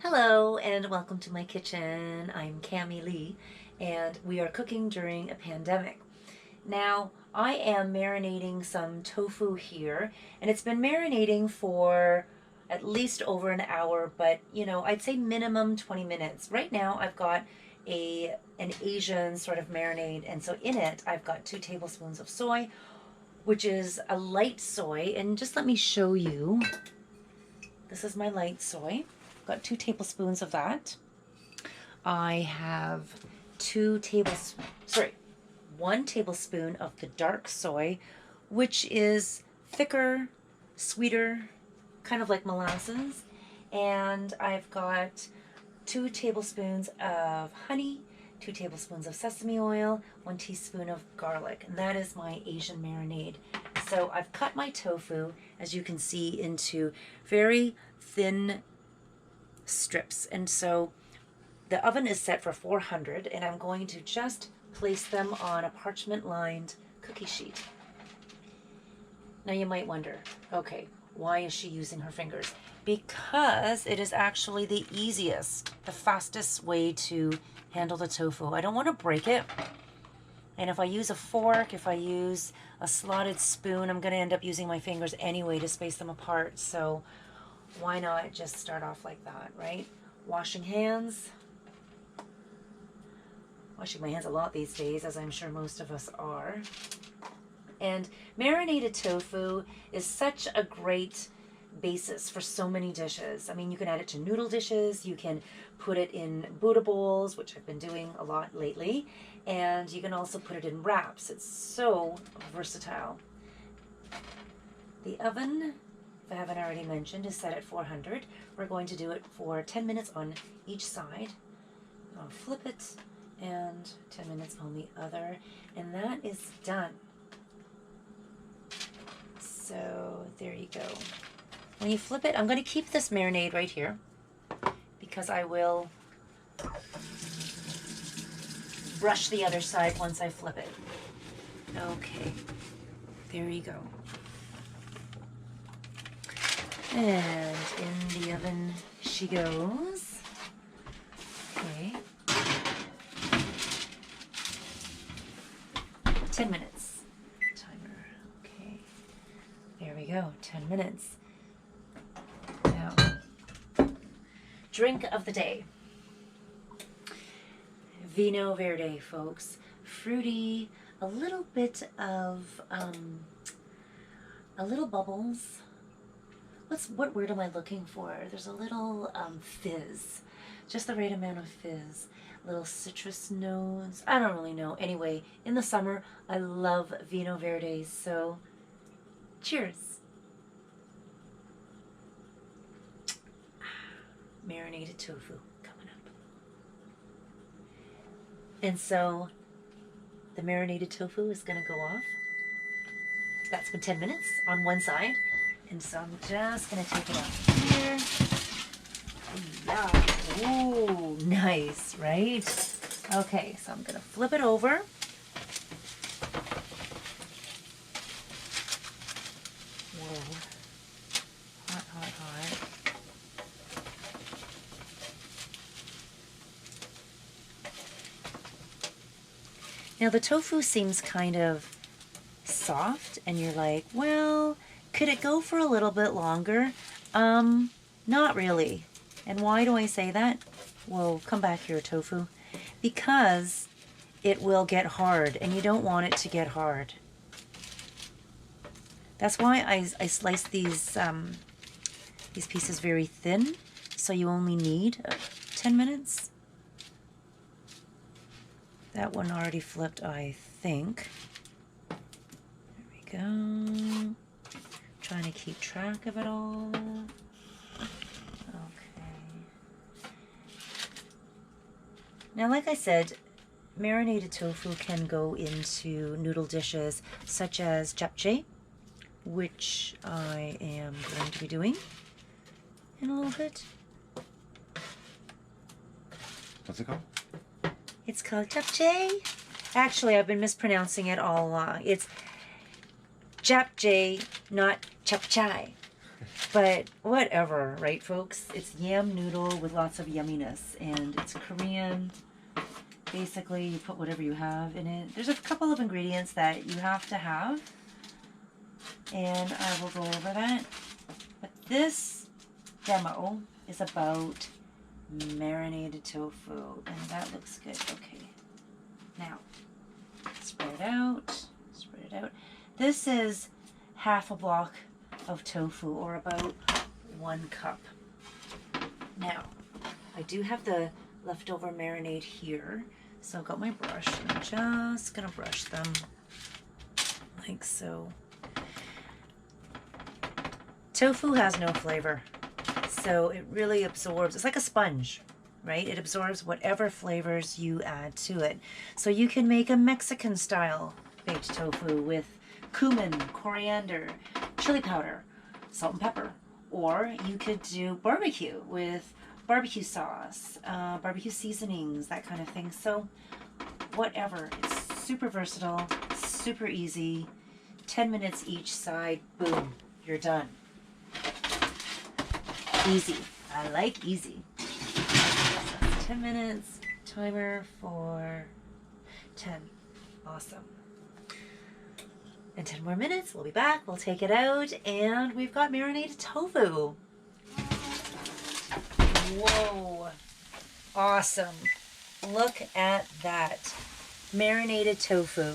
Hello and welcome to my kitchen. I'm Cami Lee and we are cooking during a pandemic. Now I am marinating some tofu here and it's been marinating for at least over an hour, but I'd say minimum 20 minutes. Right now I've got an Asian sort of marinade, and so in it I've got 2 tablespoons of soy, which is a light soy, and just let me show you. This is my light soy. Got 2 tablespoons of that. I have 1 tablespoon of the dark soy, which is thicker, sweeter, kind of like molasses. And I've got 2 tablespoons of honey, 2 tablespoons of sesame oil, 1 teaspoon of garlic, and that is my Asian marinade. So I've cut my tofu, as you can see, into very thin strips, and so the oven is set for 400, and I'm going to just place them on a parchment lined cookie sheet. Now you might wonder, okay, why is she using her fingers? Because it is actually the easiest, the fastest way to handle the tofu. I don't want to break it, and if I use a fork, if I use a slotted spoon, I'm going to end up using my fingers anyway to space them apart. So why not just start off like that, right? Washing my hands a lot these days, as I'm sure most of us are. And marinated tofu is such a great basis for so many dishes. I mean, you can add it to noodle dishes, you can put it in Buddha bowls, which I've been doing a lot lately, and you can also put it in wraps. It's so versatile. The oven, if I haven't already mentioned, is set at 400. We're going to do it for 10 minutes on each side. I'll flip it, and 10 minutes on the other, and that is done. So there you go. When you flip it, I'm going to keep this marinade right here because I will brush the other side once I flip it. Okay, there you go. And in the oven she goes. Okay. 10 minutes. Timer. Okay. There we go. 10 minutes. Now, drink of the day. Vino Verde, folks. Fruity, a little bit of, a little bubbles. What word am I looking for? There's a little fizz, just the right amount of fizz, little citrus notes. I don't really know. Anyway, in the summer, I love Vino Verdes, so cheers. Marinated tofu coming up. And so the marinated tofu is going to go off. That's been 10 minutes on one side. And so I'm just going to take it out here. Yeah. Ooh, nice, right? Okay, so I'm going to flip it over. Whoa. Hot, hot, hot. Now the tofu seems kind of soft, and you're like, well, could it go for a little bit longer? Not really. And why do I say that? Well, come back here, tofu. Because it will get hard, and you don't want it to get hard. That's why I slice these pieces very thin, so you only need 10 minutes. That one already flipped, I think. There we go. Trying to keep track of it all. Okay. Now, like I said, marinated tofu can go into noodle dishes such as japchae, which I am going to be doing in a little bit. What's it called? It's called japchae. Actually, I've been mispronouncing it all along. It's japchae, not chapchai. But whatever, right, folks? It's yam noodle with lots of yumminess, and it's Korean. Basically, you put whatever you have in it. There's a couple of ingredients that you have to have, and I will go over that. But this demo is about marinated tofu, and that looks good. Okay, now spread it out. Spread it out. This is half a block of tofu, or about 1 cup. Now, I do have the leftover marinade here, so I've got my brush, and I'm just gonna brush them like so. Tofu has no flavor, so it really absorbs. It's like a sponge, right? It absorbs whatever flavors you add to it. So you can make a Mexican style baked tofu with cumin, coriander, chili powder, salt and pepper. Or you could do barbecue with barbecue sauce, barbecue seasonings, that kind of thing. So whatever, it's super versatile, super easy. 10 minutes each side, boom, you're done. Easy. I like easy. 10 minutes, timer for 10. Awesome. In 10 more minutes, we'll be back. We'll take it out, and we've got marinated tofu. Whoa. Awesome. Look at that. Marinated tofu.